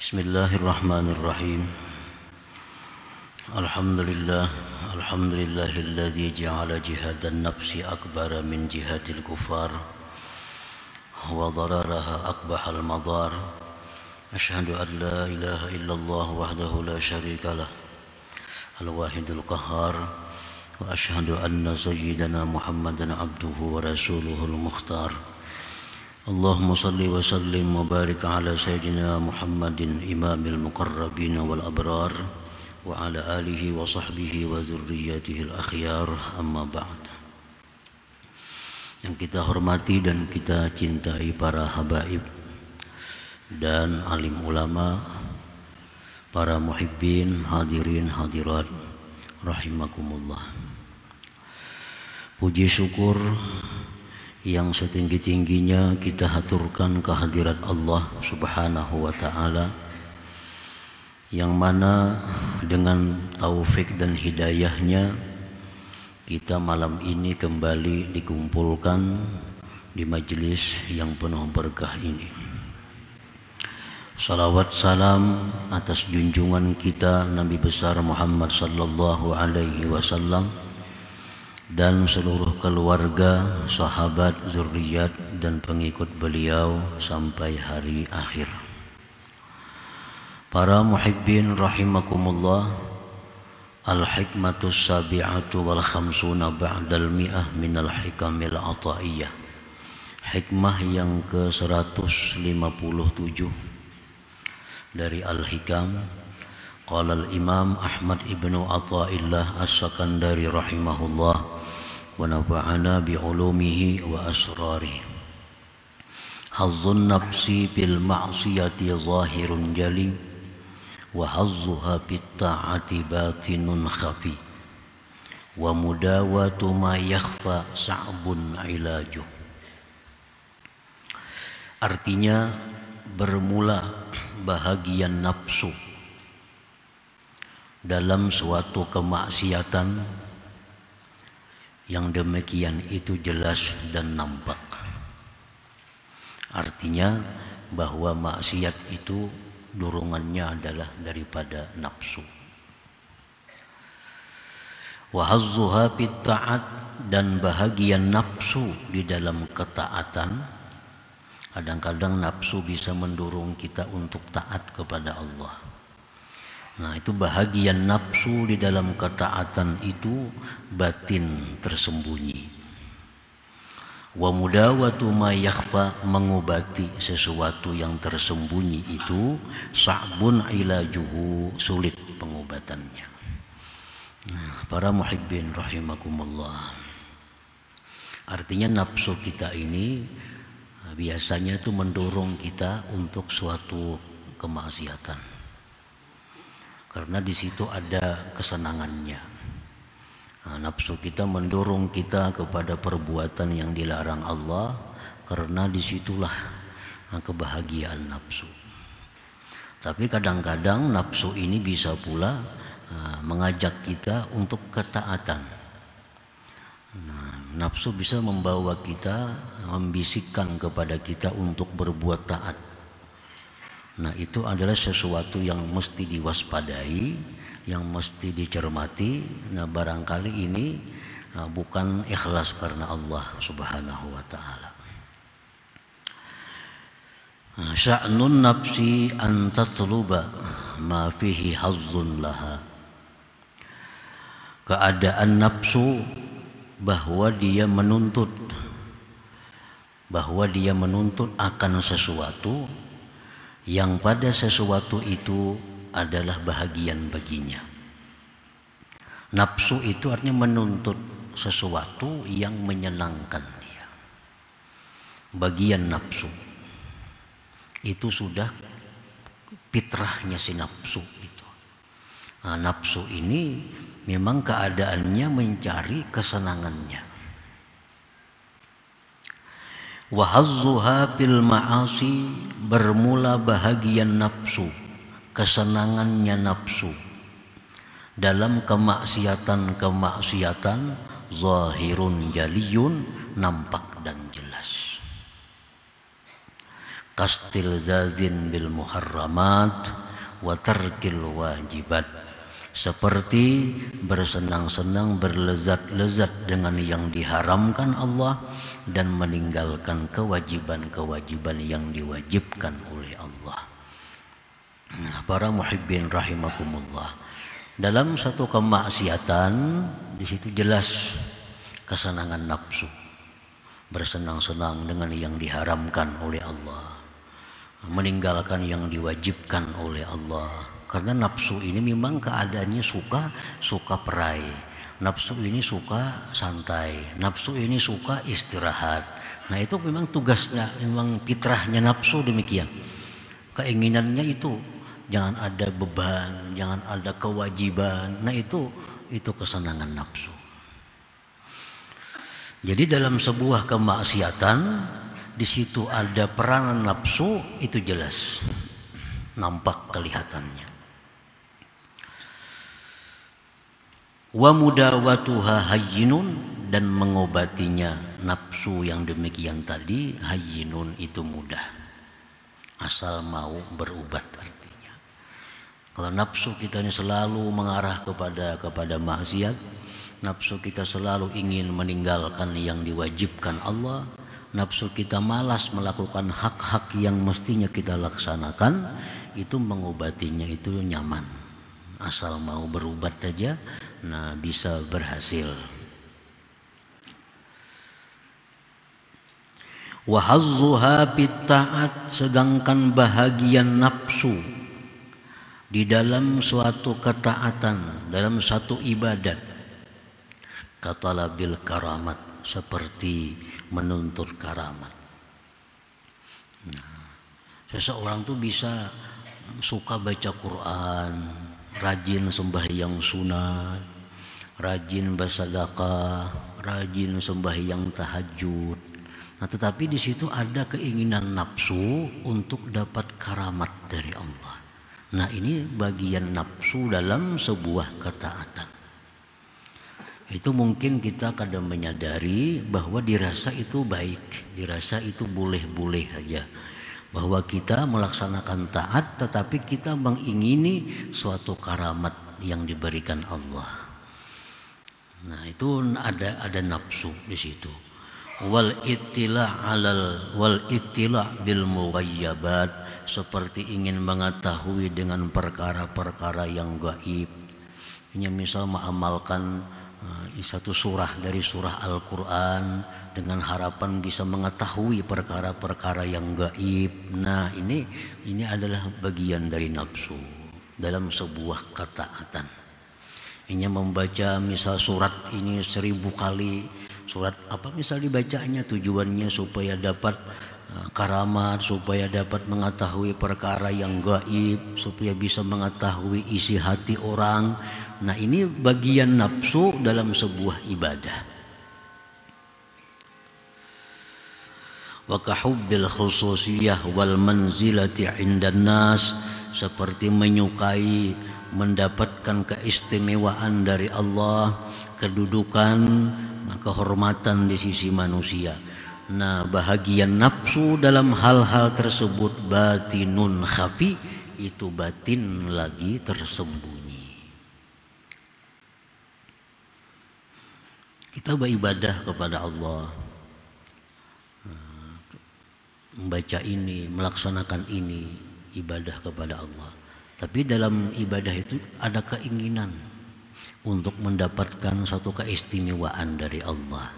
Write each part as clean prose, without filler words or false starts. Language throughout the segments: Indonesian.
Bismillahirrahmanirrahim. Alhamdulillahilladzi ja'ala jihadan nafsi akbara min jihadil kufar wa dararaha aqbahal madar. Asyhadu an la ilaha illallah wahdahu la syarikalah al-wahidul qahhar wa asyhadu anna sayyidana Muhammadan abduhu wa rasuluhul mukhtar. Allahumma salli wa sallim wa barik ala sayyidina Muhammadin imamil muqarrabin wal abrar wa ala alihi wa sahbihi wa dzurriyyatihi al-akhyar, amma ba'd. Yang kita hormati dan kita cintai para habaib dan alim ulama, para muhibbin, hadirin hadirat rahimakumullah. Puji syukur yang setinggi-tingginya kita haturkan kehadirat Allah Subhanahu wa ta'ala, yang mana dengan taufik dan hidayahnya kita malam ini kembali dikumpulkan di majelis yang penuh berkah ini. Salawat salam atas junjungan kita Nabi besar Muhammad sallallahu alaihi wasallam dan seluruh keluarga, sahabat, zuriat dan pengikut beliau sampai hari akhir. Para muhibbin rahimakumullah, al-hikmatus sabi'atu wal khamsuna ba'dal mi'ah minal hikamil ataiyah. Hikmah yang ke-157 dari Al-Hikam. Qala al-Imam Ahmad ibnu Athaillah As-Sakandari rahimahullah wa nafa'ana bi'ulumihi wa asrarihi. Hazzun nafsi bil ma'siyati zahirun jali wa hazzuha bit ta'ati batinun khafi wa mudawatu ma yakhfa sa'bun ilaju. Artinya, bermula bahagian nafsu dalam suatu kemaksiatan yang demikian itu jelas dan nampak. Artinya bahwa maksiat itu dorongannya adalah daripada nafsu. Wa hazzuha bit ta'at, dan bahagian nafsu di dalam ketaatan. Kadang-kadang nafsu bisa mendorong kita untuk taat kepada Allah. Nah, itu bahagian nafsu di dalam ketaatan itu batin tersembunyi. Wa mudawatu ma yakhfa, mengobati sesuatu yang tersembunyi itu sa'bun ilajuhu, sulit pengobatannya. Nah, para muhibbin rahimakumullah, artinya nafsu kita ini biasanya itu mendorong kita untuk suatu kemaksiatan. Karena di situ ada kesenangannya. Nah, nafsu kita mendorong kita kepada perbuatan yang dilarang Allah, karena disitulah kebahagiaan nafsu. Tapi kadang-kadang nafsu ini bisa pula mengajak kita untuk ketaatan. Nah, nafsu bisa membawa kita, membisikkan kepada kita untuk berbuat taat. Nah, itu adalah sesuatu yang mesti diwaspadai, yang mesti dicermati. Nah, barangkali ini bukan ikhlas karena Allah Subhanahu wa ta'ala. Sya'nun nafsi an tatluba ma fihi hazzun laha. Keadaan nafsu bahwa dia menuntut akan sesuatu yang pada sesuatu itu adalah bahagian baginya. Nafsu itu artinya menuntut sesuatu yang menyenangkan dia. Bagian nafsu itu sudah fitrahnya si nafsu itu. Nah, nafsu ini memang keadaannya mencari kesenangannya. Wa hazzuha bil ma'asi, bermula bahagian nafsu, kesenangannya nafsu dalam kemaksiatan zahirun jaliyun, nampak dan jelas. kastilzazin bil muharramat wa tarkil wajibat, seperti bersenang-senang berlezat-lezat dengan yang diharamkan Allah dan meninggalkan kewajiban-kewajiban yang diwajibkan oleh Allah. Nah, para muhibbin rahimakumullah, dalam satu kemaksiatan di situ jelas kesenangan nafsu, bersenang-senang dengan yang diharamkan oleh Allah, meninggalkan yang diwajibkan oleh Allah. Karena nafsu ini memang keadaannya suka perai, nafsu ini suka santai, nafsu ini suka istirahat. Nah itu memang tugasnya, memang fitrahnya nafsu demikian. Keinginannya itu jangan ada beban, jangan ada kewajiban. Nah itu kesenangan nafsu. Jadi dalam sebuah kemaksiatan di situ ada peranan nafsu, itu jelas nampak kelihatannya. Wa mudawatuha hayyinun, dan mengobatinya nafsu yang demikian tadi hayyinun, itu mudah, asal mau berubat artinya. Kalau nafsu kita ini selalu mengarah kepada maksiat, nafsu kita selalu ingin meninggalkan yang diwajibkan Allah, nafsu kita malas melakukan hak-hak yang mestinya kita laksanakan, itu mengobatinya itu nyaman, asal mau berubat saja, nah bisa berhasil. Wa hazzuha bitta'at, sedangkan bahagian nafsu di dalam suatu ketaatan, dalam satu ibadat, katalabil karamat, seperti menuntut karamat. Nah, seseorang tuh bisa suka baca Quran, rajin sembahyang sunat, rajin bersedekah, rajin sembahyang tahajud. Nah, tetapi di situ ada keinginan nafsu untuk dapat karamat dari Allah. Nah, ini bagian nafsu dalam sebuah ketaatan. Itu mungkin kita kadang menyadari bahwa dirasa itu baik, dirasa itu boleh-boleh saja, bahwa kita melaksanakan taat tetapi kita mengingini suatu karamat yang diberikan Allah. Nah, itu ada nafsu di situ. Wal ittila bil mughayyabat, seperti ingin mengetahui dengan perkara-perkara yang gaib. Ini misal mengamalkan satu surah dari surah Al-Quran dengan harapan bisa mengetahui perkara-perkara yang gaib. Nah ini adalah bagian dari nafsu dalam sebuah ketaatan. Ini membaca misal surat ini 1000 kali, surat apa misal dibacanya tujuannya supaya dapat karamat, supaya dapat mengetahui perkara yang gaib, supaya bisa mengetahui isi hati orang. Nah ini bagian nafsu dalam sebuah ibadah. Wa kahubbil khususiyah wal manzilati 'indan nas, seperti menyukai mendapatkan keistimewaan dari Allah, kedudukan, kehormatan di sisi manusia. Nah, bahagian nafsu dalam hal-hal tersebut batinun khafi, itu batin lagi tersembunyi. Kita beribadah kepada Allah, membaca ini, melaksanakan ini, ibadah kepada Allah. Tapi dalam ibadah itu ada keinginan untuk mendapatkan satu keistimewaan dari Allah.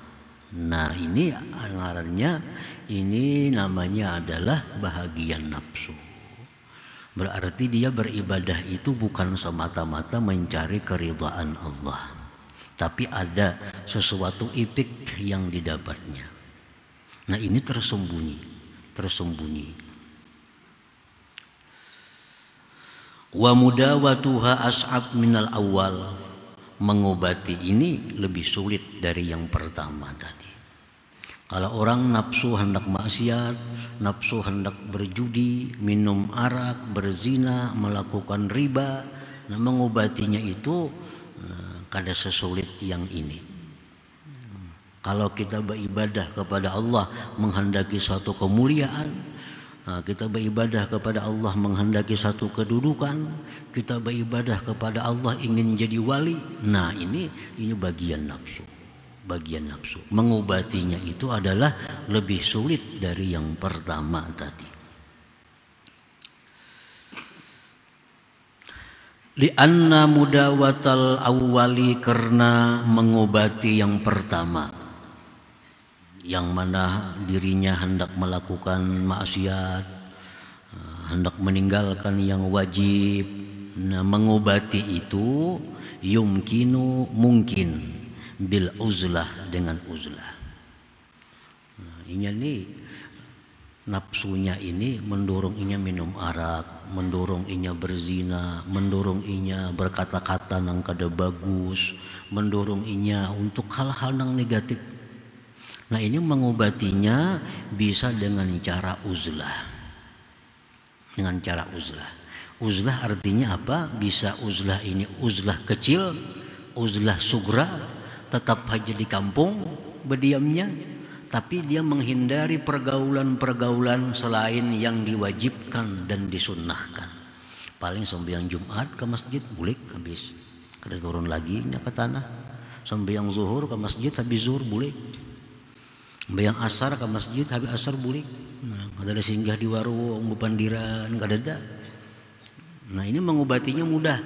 Nah ini anggarannya, ini namanya adalah bahagian nafsu. Berarti dia beribadah itu bukan semata-mata mencari keridhaan Allah, tapi ada sesuatu ipik yang didapatnya. Nah ini tersembunyi. Wa mudawatuha as'ab minal awal, mengobati ini lebih sulit dari yang pertama tadi. Kalau orang nafsu hendak maksiat, nafsu hendak berjudi, minum arak, berzina, melakukan riba, nah mengobatinya itu kada sesulit yang ini. Kalau kita beribadah kepada Allah menghendaki suatu kemuliaan, Kita beribadah kepada Allah menghendaki satu kedudukan, kita beribadah kepada Allah ingin jadi wali. Nah, ini bagian nafsu. Bagian nafsu. Mengobatinya itu adalah lebih sulit dari yang pertama tadi. Li'anna mudawatal awwali, karena mengobati yang pertama, yang mana dirinya hendak melakukan maksiat, hendak meninggalkan yang wajib. Nah, mengobati itu mungkin bil uzlah, dengan uzlah. Nah, ini nafsunya ini mendorong inya minum arak, mendorong inya berzina, mendorong inya berkata-kata nang kada bagus, mendorong inya untuk hal-hal nang negatif. Nah, ini mengobatinya bisa dengan cara uzlah. Dengan cara uzlah. Uzlah artinya apa? Bisa uzlah ini uzlah kecil, uzlah sugra, tetap aja di kampung berdiamnya, tapi dia menghindari pergaulan-pergaulan selain yang diwajibkan dan disunnahkan. Paling sembahyang Jumat ke masjid boleh habis, kada turun lagi nya ke tanah. Sembahyang zuhur ke masjid habis zuhur boleh. Sembahyang asar ke masjid habis asar boleh. Nah, kada ada singgah di warung bepandiran, kada ada. Nah, ini mengobatinya mudah.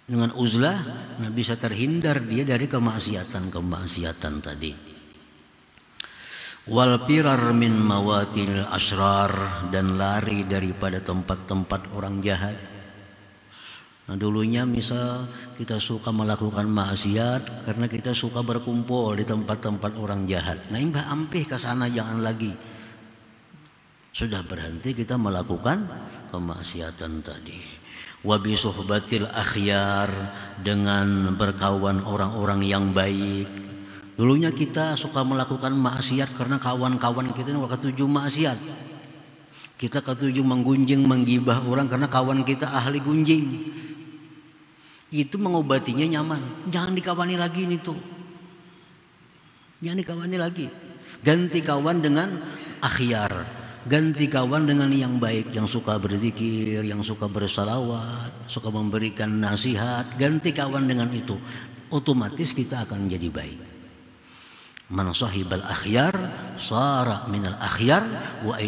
Dengan uzlah, nah bisa terhindar dia dari kemaksiatan tadi. Wal firar min mawatil asrar, dan lari daripada tempat-tempat orang jahat. Nah, dulunya misal kita suka melakukan maksiat karena kita suka berkumpul di tempat-tempat orang jahat. Nah, imbah ampih ke sana jangan lagi. Sudah berhenti kita melakukan kemaksiatan tadi. Wa bi suhbatil akhyar, dengan berkawan orang-orang yang baik. Dulunya kita suka melakukan maksiat karena kawan-kawan kita ini ketujuh maksiat. Kita ketujuh menggunjing, menggibah orang karena kawan kita ahli gunjing. Itu mengobatinya nyaman. Jangan dikawani lagi ini tuh. Jangan dikawani lagi. Ganti kawan dengan akhyar. Ganti kawan dengan yang baik, yang suka berzikir, yang suka bersalawat, suka memberikan nasihat. Ganti kawan dengan itu, otomatis kita akan jadi baik. Man sahibal akhyar sara minal akhyar wa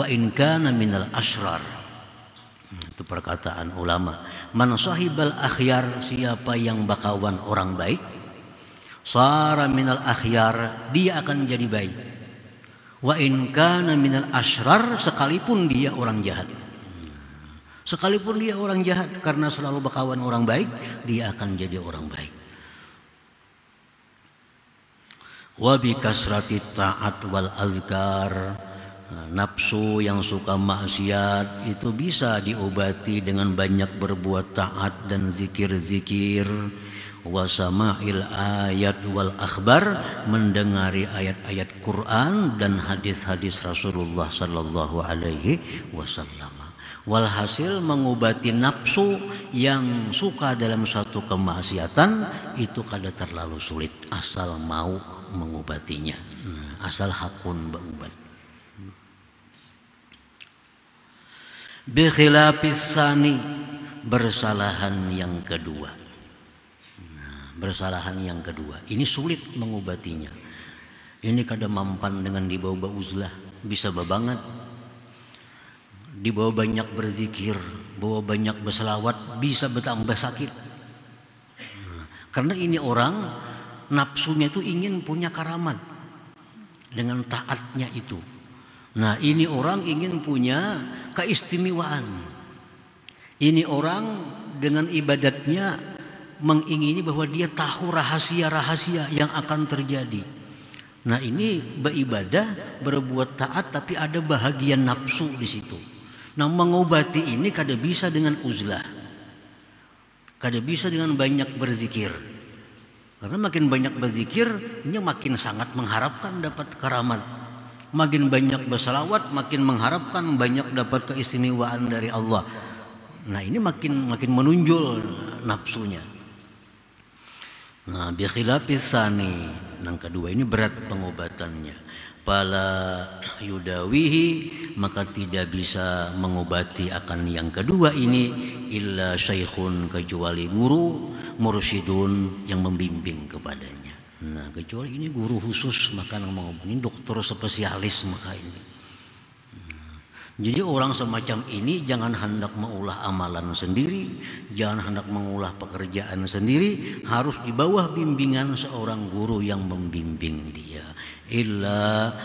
in kana minal asrar. Itu perkataan ulama. Man sahibal akhyar, siapa yang berkawan orang baik, sara minal akhyar, dia akan jadi baik. Wa in kana minal asrar, sekalipun dia orang jahat. Sekalipun dia orang jahat, karena selalu berkawan orang baik, dia akan jadi orang baik. Wa bi kasrati ta'at wal azkar, nafsu yang suka maksiat itu bisa diobati dengan banyak berbuat taat dan zikir-zikir. Wa sama'il ayat wal akhbar, mendengari ayat-ayat Quran dan hadis-hadis Rasulullah sallallahu alaihi wasallam. Walhasil mengobati nafsu yang suka dalam satu kemaksiatan itu kada terlalu sulit asal mau mengobatinya. Asal hakun berubat. Bi khilafis sani, bersalahan yang kedua. Bersalahan yang kedua ini sulit mengobatinya. Ini kada mampan dengan dibawa uzlah, bisa babangat. Dibawa banyak berzikir, bawa banyak berselawat, bisa bertambah sakit. Karena ini orang nafsunya itu ingin punya karamat dengan taatnya itu. Nah, ini orang ingin punya keistimewaan. Ini orang dengan ibadatnya mengingini bahwa dia tahu rahasia-rahasia yang akan terjadi. Nah, ini beribadah, berbuat taat, tapi ada bahagian nafsu di situ. Nah, mengobati ini kada bisa dengan uzlah, kada bisa dengan banyak berzikir. Karena makin banyak berzikir, ini makin sangat mengharapkan dapat karamat. Makin banyak bersalawat, makin mengharapkan banyak dapat keistimewaan dari Allah. Nah, ini makin menunjul nafsunya. Nah, bi khilafis sani, Yang kedua ini berat pengobatannya. Pala yudawihi, maka tidak bisa mengobati akan yang kedua ini illa syaikhun, kecuali guru, mursyidun, yang membimbing kepadanya. Nah, kecuali ini guru khusus, maka ini dokter spesialis maka ini. Jadi orang semacam ini jangan hendak mengulah amalan sendiri, jangan hendak mengulah pekerjaan sendiri, harus di bawah bimbingan seorang guru yang membimbing dia. Illa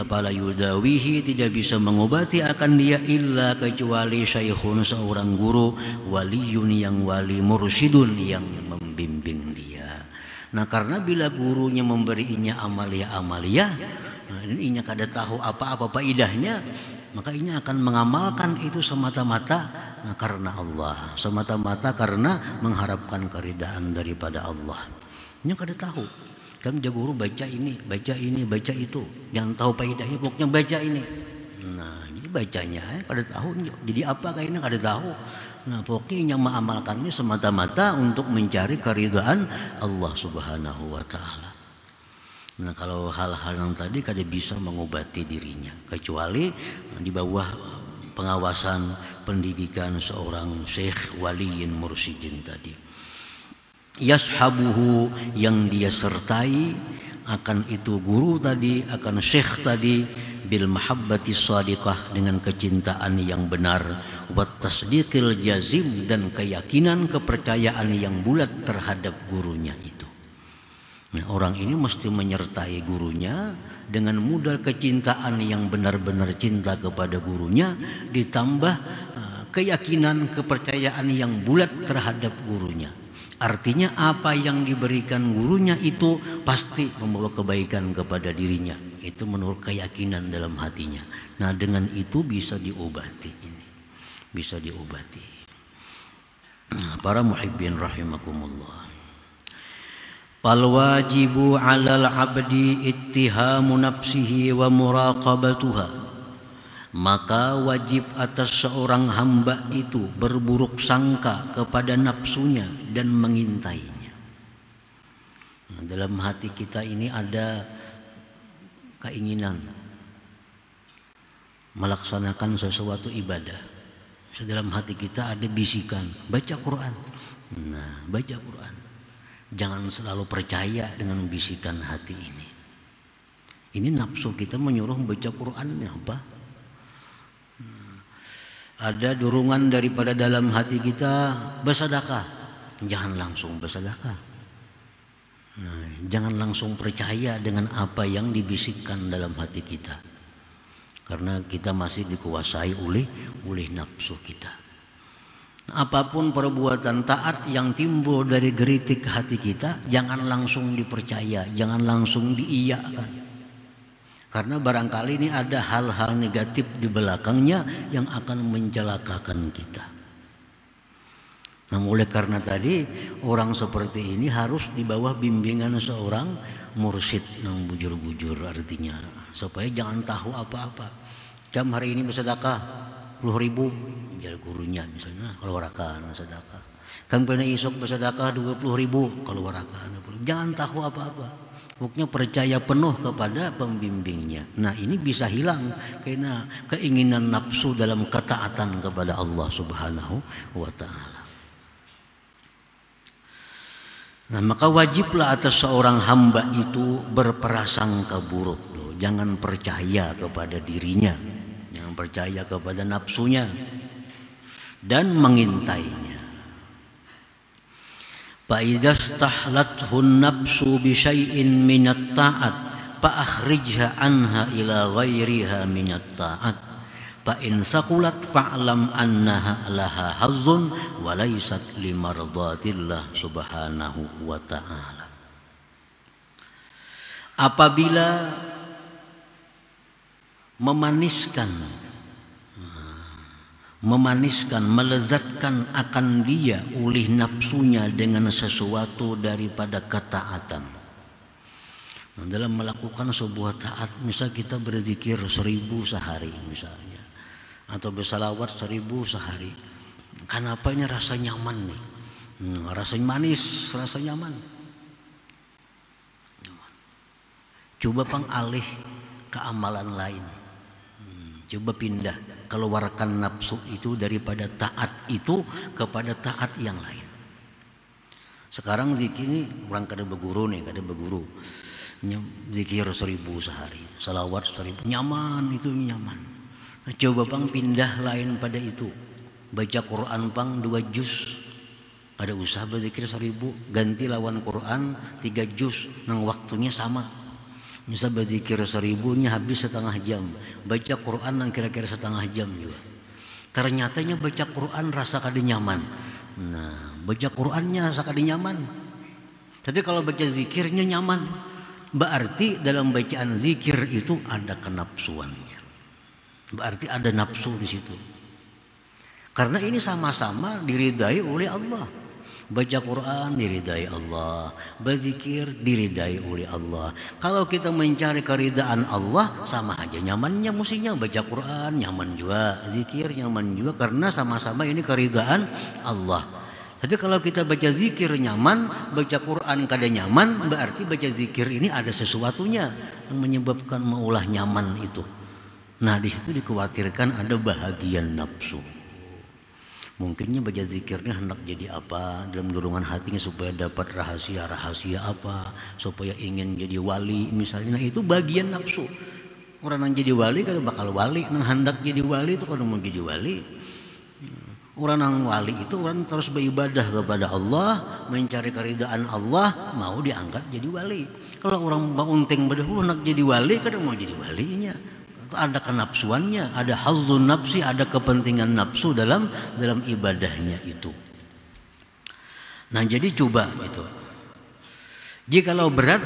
pala yudawihi, tidak bisa mengobati akan dia illa kecuali syaikhun, seorang guru, waliyun, yang wali, mursyidun, yang membimbing dia. Nah, karena bila gurunya memberinya amalia-amalia, ini kada tahu apa-apa faedahnya, maka ini akan mengamalkan itu semata-mata karena Allah, semata-mata karena mengharapkan keridaan daripada Allah. Ini kada tahu. Kan guru baca ini, baca itu, jangan tahu faedahnya, pokoknya baca ini. Nah, jadi bacanya kada tahu. Jadi apa kayaknya kada tahu. Nah, pokoknya yang mengamalkannya semata-mata untuk mencari keridaan Allah Subhanahu wa taala. Nah, kalau hal-hal yang tadi kada bisa mengobati dirinya kecuali di bawah pengawasan pendidikan seorang syekh waliyin mursyidin tadi. Yashabuhu, yang dia sertai akan itu guru tadi, akan syekh tadi, bil mahabbati shadiqah, dengan kecintaan yang benar, wat tasdiqil jazim, dan keyakinan, kepercayaan yang bulat terhadap gurunya itu. Nah, orang ini mesti menyertai gurunya dengan modal kecintaan yang benar-benar cinta kepada gurunya, ditambah keyakinan, kepercayaan yang bulat terhadap gurunya. Artinya apa yang diberikan gurunya itu pasti membawa kebaikan kepada dirinya. Itu menurut keyakinan dalam hatinya. Nah, dengan itu bisa diobati ini. Bisa diobati. Nah, para muhibbin rahimakumullah. Fal wajibu 'alal 'abdi ittihamu nafsihi wa muraqabatuha. Maka wajib atas seorang hamba itu berburuk sangka kepada nafsunya dan mengintainya. Nah, dalam hati kita ini ada keinginan melaksanakan sesuatu ibadah. Dalam hati kita ada bisikan, baca Quran. Nah, baca Quran. Jangan selalu percaya dengan bisikan hati ini. Ini nafsu kita menyuruh baca Quran, apa? Ada dorongan daripada dalam hati kita bersedekah, jangan langsung bersedekah. Nah, jangan langsung percaya dengan apa yang dibisikkan dalam hati kita, karena kita masih dikuasai oleh nafsu kita. Apapun perbuatan taat yang timbul dari geritik hati kita, jangan langsung dipercaya, jangan langsung diiyakan. Karena barangkali ini ada hal-hal negatif di belakangnya yang akan mencelakakan kita. Nah, oleh karena tadi orang seperti ini harus di bawah bimbingan seorang mursyid yang bujur-bujur, artinya supaya jangan tahu apa-apa. Jam hari ini bersedekah 10.000, jadi gurunya misalnya keluarkan sedekah. Kan pernah isok bersedekah 20.000, keluarkan. Jangan tahu apa-apa. Pokoknya percaya penuh kepada pembimbingnya. Nah, ini bisa hilang karena keinginan nafsu dalam ketaatan kepada Allah Subhanahu wa ta'ala. Nah, maka wajiblah atas seorang hamba itu berprasangka buruk. Jangan percaya kepada dirinya, jangan percaya kepada nafsunya, dan mengintainya. فَإِذَا اسْتَحْلَتْهُ النَّفْسُ بِشَيْءٍ مِنَ الطَّاعَةِ فَأَخْرِجْهَا عَنْهَا إِلَى غَيْرِهَا مِنَ الطَّاعَةِ فَإِنْ ثَقُلَتْ فَاعْلَمْ أَنَّهَا لَهَا حَظٌّ وَلَيْسَتْ لِمَرْضَاتِ اللَّهِ سُبْحَانَهُ وَتَعَالَى. Apabila memaniskan, melezatkan akan dia oleh nafsunya dengan sesuatu daripada ketaatan. Nah, dalam melakukan sebuah taat, misal kita berzikir 1000 sehari misalnya, atau bersalawat 1000 sehari, kenapa ini rasa nyaman nih, rasa manis, rasa nyaman. Coba pang alih ke amalan lain. Coba pindah, keluarkan nafsu itu daripada taat itu kepada taat yang lain. Sekarang zikir ini orang kada berguru nih, kada berguru. Zikir 1000 sehari, salawat 1000, nyaman itu nyaman. Nah, coba pang pindah lain pada itu. Baca Quran pang 2 juz. Ada usah berzikir 1000, ganti lawan Quran 3 juz, nang waktunya sama. Misal berzikir 1000-nya habis setengah jam, baca Quran nang kira-kira setengah jam juga. Ternyatanya baca Quran rasa kada nyaman. Nah, baca Qurannya rasa kada nyaman. Tapi kalau baca zikirnya nyaman, berarti dalam bacaan zikir itu ada kenapsuannya. Berarti ada nafsu di situ. Karena ini sama-sama diridai oleh Allah. Baca Quran diridai Allah, berzikir diridai oleh Allah. Kalau kita mencari keridaan Allah, sama aja nyamannya mestinya. Baca Quran nyaman juga, zikir nyaman juga, karena sama-sama ini keridaan Allah. Tapi kalau kita baca zikir nyaman, baca Quran kada nyaman, berarti baca zikir ini ada sesuatunya yang menyebabkan maulah nyaman itu. Nah, di situ dikhawatirkan ada bahagian nafsu. Mungkinnya baca zikirnya hendak jadi apa dalam dorongan hatinya supaya dapat rahasia-rahasia apa, supaya ingin jadi wali misalnya. Nah, itu bagian nafsu. Orang yang jadi wali kan bakal wali, nang hendak jadi wali itu kalau mau jadi wali. Orang yang wali itu orang terus beribadah kepada Allah, mencari keridaan Allah, mau diangkat jadi wali. Kalau orang baunting berdahulu hendak jadi wali kan mau jadi walinya. Ada kenapsuannya, ada hazzun nafsi, ada kepentingan nafsu dalam ibadahnya itu. Nah, jadi coba itu. Jikalau berat,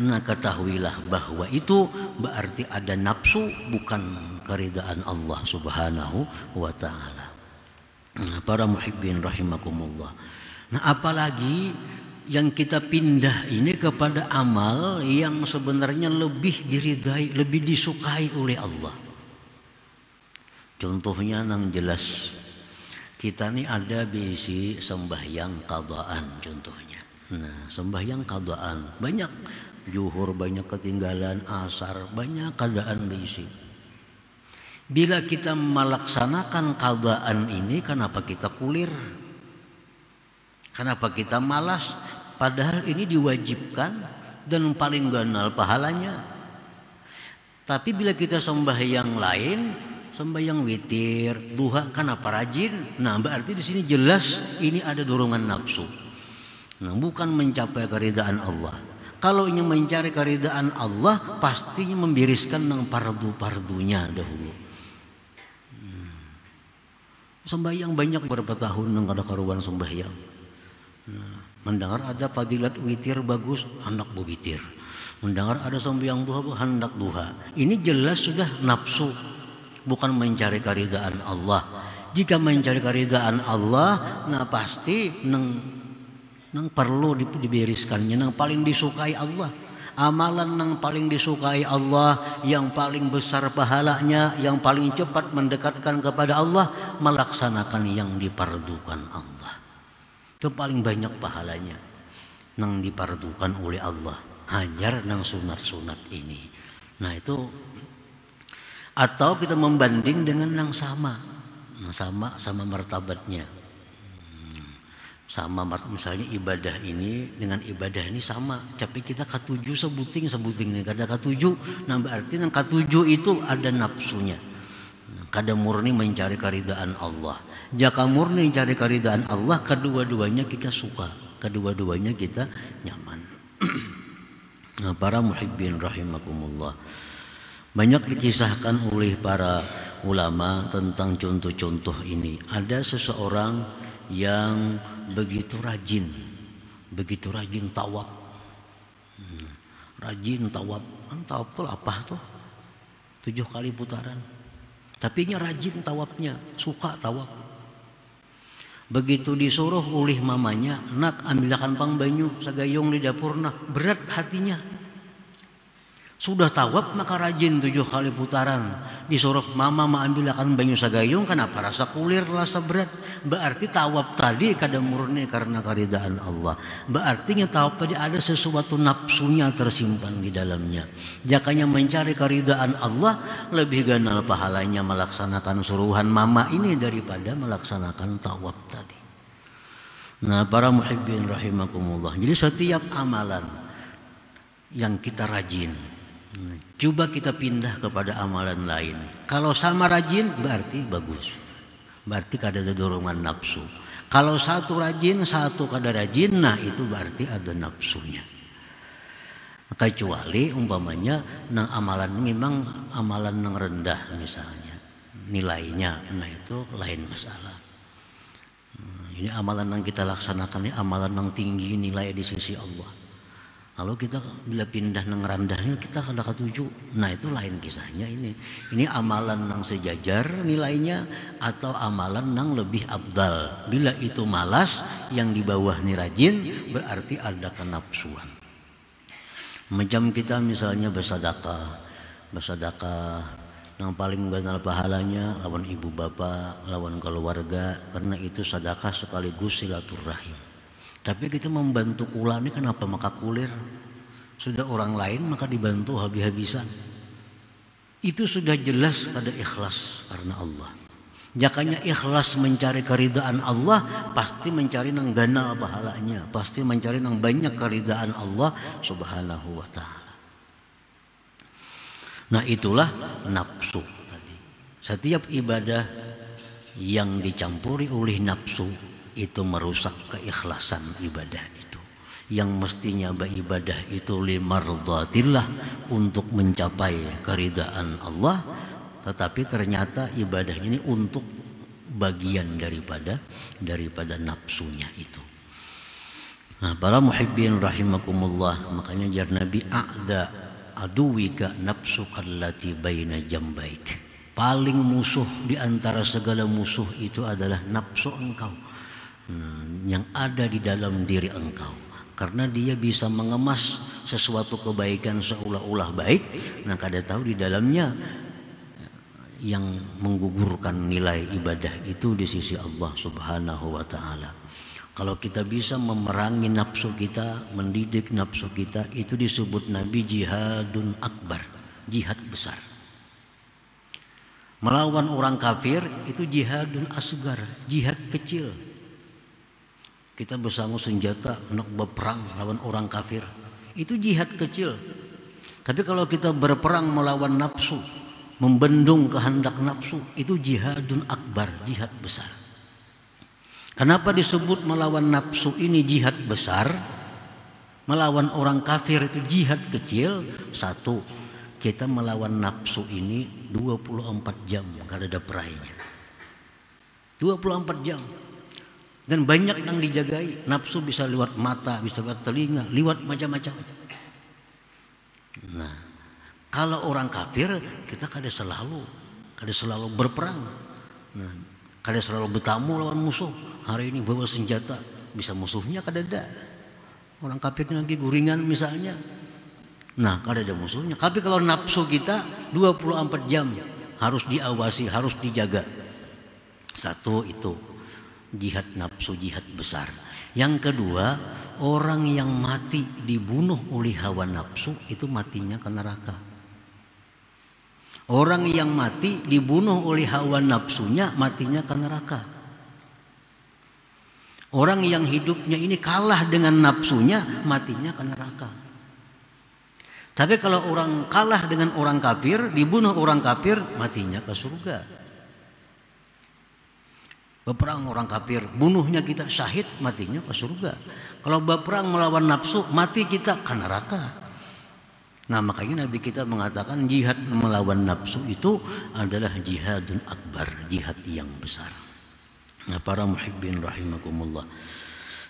nah ketahuilah bahwa itu berarti ada nafsu, bukan keridaan Allah Subhanahu wa taala. Nah, para muhibbin rahimakumullah. Nah, apalagi yang kita pindah ini kepada amal yang sebenarnya lebih diridai, lebih disukai oleh Allah. Contohnya nang jelas, kita nih ada bisi sembahyang qadaan contohnya. Nah, sembahyang qadaan banyak, zuhur banyak ketinggalan, asar banyak keadaan bisi. Bila kita melaksanakan qadaan ini, kenapa kita kulir? Kenapa kita malas? Padahal ini diwajibkan dan paling ganal pahalanya. Tapi bila kita sembahyang lain, sembahyang witir, duha, kenapa rajin? Nah, berarti di sini jelas ini ada dorongan nafsu. Nah, bukan mencapai keridaan Allah. Kalau ingin mencari keridaan Allah, pastinya membiriskan nang pardu-pardunya dahulu. Sembahyang banyak berapa tahun nang ada karuan sembahyang. Nah, mendengar ada fadilat witir bagus, hendak berwitir. Mendengar ada sembahyang duha, hendak duha. Ini jelas sudah nafsu, bukan mencari keridaan Allah. Jika mencari keridaan Allah, nah pasti nang perlu diberiskannya, nang paling disukai Allah. Amalan nang paling disukai Allah, yang paling besar pahalanya, yang paling cepat mendekatkan kepada Allah, melaksanakan yang dipardukan Allah. Itu paling banyak pahalanya nang dipardukan oleh Allah, hajar nang sunat-sunat ini. Nah, itu atau kita membanding dengan nang sama martabatnya. Sama misalnya ibadah ini dengan ibadah ini sama, tapi kita katuju sebuting ini kada katuju. Nah, berarti nang katuju itu ada nafsunya. Kada murni mencari keridaan Allah. Jika murni mencari keridaan Allah, kedua-duanya kita suka, kedua-duanya kita nyaman. Nah, para muhibbin rahimakumullah, banyak dikisahkan oleh para ulama tentang contoh-contoh ini. Ada seseorang yang begitu rajin tawaf. Rajin tawaf. Tawaf itu apa tuh? 7 kali putaran. Tapi nya rajin tawafnya, suka tawaf. Begitu disuruh oleh mamanya, nak ambilkan pang banyu sagayong di dapur, nah berat hatinya. Sudah tawaf maka rajin 7 kali putaran. Disuruh mama ambilkan banyu sagayung, kenapa rasa kulir rasa berat? Berarti tawaf tadi kada murni karena karidaan Allah. Berarti tawaf tadi ada sesuatu nafsunya tersimpan di dalamnya. Jakanya mencari karidaan Allah lebih ganal pahalanya melaksanakan suruhan mama ini daripada melaksanakan tawaf tadi. Nah, para muhibbin rahimakumullah. Jadi setiap amalan yang kita rajin, coba kita pindah kepada amalan lain. Kalau sama rajin berarti bagus. Berarti kada ada dorongan nafsu. Kalau satu rajin, satu kada rajin, nah itu berarti ada nafsunya. Kecuali umpamanya nang amalan memang amalan nang rendah misalnya nilainya, nah itu lain masalah. Ini amalan yang kita laksanakan ini amalan yang tinggi nilai di sisi Allah. Lalu kita bila pindah nang randahnya kita kada ketuju. Nah itu lain kisahnya ini. Ini amalan nang sejajar nilainya atau amalan nang lebih abdal. Bila itu malas yang di bawah ini rajin berarti ada kenapsuan. Macam kita misalnya bersedekah yang paling ganal pahalanya lawan ibu bapak, lawan keluarga, karena itu sedekah sekaligus silaturahim. Tapi kita membantu kula ini kenapa maka kulir? Sudah orang lain maka dibantu habis-habisan. Itu sudah jelas ada ikhlas karena Allah. Jakanya ikhlas mencari keridaan Allah, pasti mencari nang ganal pahalanya, pasti mencari nang banyak keridaan Allah Subhanahu wa taala. Nah, itulah nafsu tadi. Setiap ibadah yang dicampuri oleh nafsu itu merusak keikhlasan ibadah itu. Yang mestinya beribadah itu limardatillah, untuk mencapai keridaan Allah, tetapi ternyata ibadah ini untuk bagian daripada nafsunya itu. Nah, para muhibbin rahimakumullah, makanya jar Nabi a'da aduwika nafsuka allati baina jambaik. Paling musuh di antara segala musuh itu adalah nafsu engkau. Yang ada di dalam diri engkau, karena dia bisa mengemas sesuatu kebaikan seolah-olah baik, nah kada tahu di dalamnya yang menggugurkan nilai ibadah itu di sisi Allah Subhanahu wa taala. Kalau kita bisa memerangi nafsu kita, mendidik nafsu kita, itu disebut Nabi jihadun akbar, jihad besar. Melawan orang kafir itu jihadun asgar, jihad kecil. Kita bersama senjata nak berperang lawan orang kafir, itu jihad kecil. Tapi kalau kita berperang melawan nafsu, membendung kehendak nafsu, itu jihadun akbar, jihad besar. Kenapa disebut melawan nafsu ini jihad besar? Melawan orang kafir itu jihad kecil. Satu, kita melawan nafsu ini 24 jam, kada ada perainya. 24 jam. Dan banyak yang dijagai. Nafsu bisa lewat mata, bisa lewat telinga, lewat macam-macam. Nah, kalau orang kafir kita kada selalu berperang. Nah, kada selalu bertamu lawan musuh. Hari ini bawa senjata, bisa musuhnya kada ada. Orang kafir lagi guringan misalnya. Nah, kada ada musuhnya. Tapi kalau nafsu kita 24 jam harus diawasi, harus dijaga. Satu itu jihad nafsu, jihad besar. Yang kedua, orang yang mati dibunuh oleh hawa nafsu itu matinya ke neraka. Orang yang mati dibunuh oleh hawa nafsunya matinya ke neraka. Orang yang hidupnya ini kalah dengan nafsunya matinya ke neraka. Tapi kalau orang kalah dengan orang kafir, dibunuh orang kafir, matinya ke surga. Berperang orang kafir, bunuhnya kita syahid, matinya ke surga. Kalau berperang melawan nafsu, mati kita ke neraka. Nah, makanya Nabi kita mengatakan jihad melawan nafsu itu adalah jihadun akbar, jihad yang besar. Nah, para muhibbin rahimakumullah.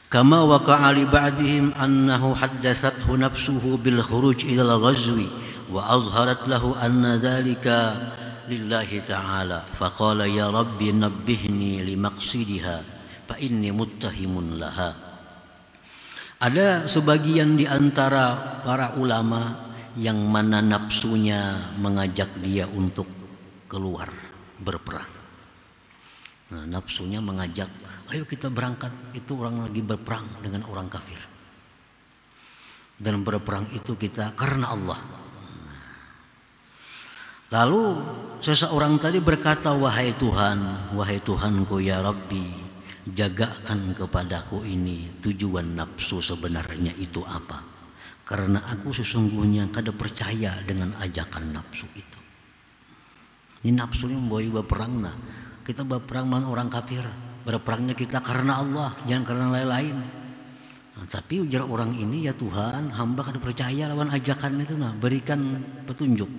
Kama waqa'a li ba'dihim annahu haddathathu nafsuhu bil khuruj ila al-ghazwi wa azharat lahu anna dhalika lillahi ta'ala faqala ya rabbi nabbihni limaqsidiha fa inni muttahimun laha. Ada sebagian di antara para ulama yang mana nafsunya mengajak dia untuk keluar berperang. Nah, nafsunya mengajak, ayo kita berangkat, itu orang lagi berperang dengan orang kafir. Dan berperang itu kita karena Allah. Lalu seseorang tadi berkata, wahai Tuhanku ya Rabbi, jagakan kepadaku ini tujuan nafsu sebenarnya itu apa? Karena aku sesungguhnya kada percaya dengan ajakan nafsu itu. Ini nafsu yang membawa berperang. Nah, kita berperang dengan orang kafir, berperangnya kita karena Allah, jangan karena lain-lain. Nah, tapi ujar orang ini, ya Tuhan, hamba kada percaya lawan ajakan itu. Nah, berikan petunjuk.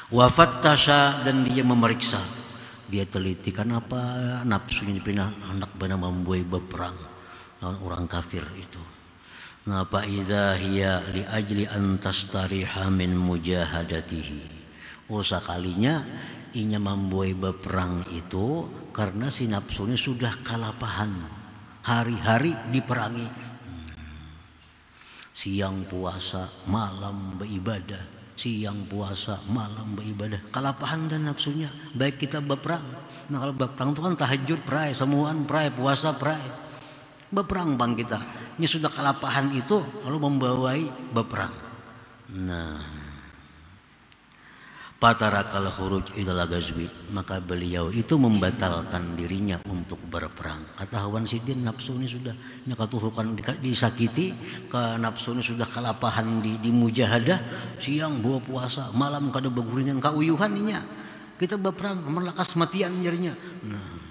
Wafattasha, dan dia memeriksa, dia teliti kenapa nafsunya dipindah hendak benar membuai berperang lawan orang kafir itu. Ngapa iza hiya li ajli an tastariha min mujahadatihi. Oh, sekalinya inya membuai berperang itu karena si nafsunya sudah kalapahan hari-hari diperangi. Siang puasa, malam beribadah, siang puasa, malam beribadah, kalapahan dan nafsunya. Baik kita berperang. Nah, kalau berperang itu kan tahajud pray, semuaan pray, puasa pray. Berperang bang kita. Ini sudah kalapahan itu lalu membawai berperang. Nah, patarakal khuruj ilal ghazwi, maka beliau itu membatalkan dirinya untuk berperang. Kata Hawan Sidin, nafsu ini sudah nyakatuhukan disakiti, ke nafsu ini sudah kalapahan di mujahadah, siang bawa puasa, malam kada beguringan kauyuhan inya. Kita berperang melakas matian jarinya. Nah,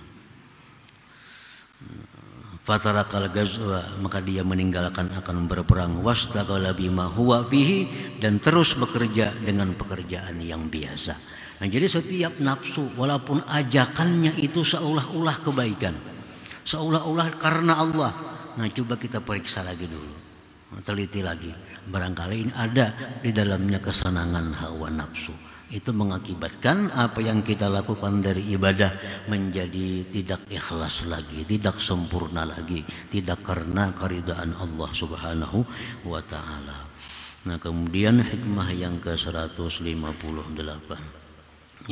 fatarakal ghazwa, maka dia meninggalkan akan berperang, wastaghala bima huwa fihi, dan terus bekerja dengan pekerjaan yang biasa. Nah, jadi setiap nafsu walaupun ajakannya itu seolah-olah kebaikan, seolah-olah karena Allah. Nah, coba kita periksa lagi dulu, teliti lagi, barangkali ini ada di dalamnya kesenangan hawa nafsu. Itu mengakibatkan apa yang kita lakukan dari ibadah menjadi tidak ikhlas lagi, tidak sempurna lagi, tidak karena keridhaan Allah Subhanahu wa taala. Nah, kemudian hikmah yang ke-158.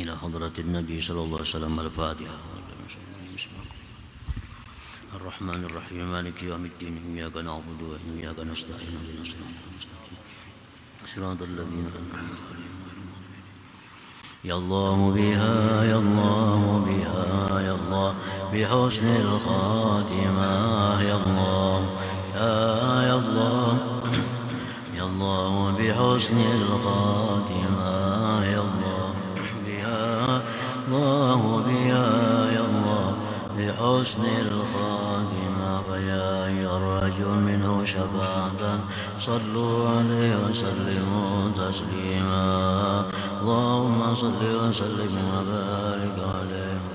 Ila hadratin Nabi sallallahu alaihi wasallam al-Fatihah. Ar-Rahmanir Rahim, Maliki yaumiddin, iyyaka na'budu wa iyyaka nasta'in, ihdinas siratal mustaqim. Shiratal ladzina an'amta 'alaihim. Ya Allah biha, ya Allah biha, ya Allah bihusnil khatimah, ya Allah, ya Allah, ya Allah bihusnil khatimah, ya Allah biha, Allah biha, ya Allah bihusnil khatimah, ya ayyuhar-rajul minhu syafa'atan, sallu alaihi wa sallimu taslima. Allahumma salli wa sallim wa barik alaihi.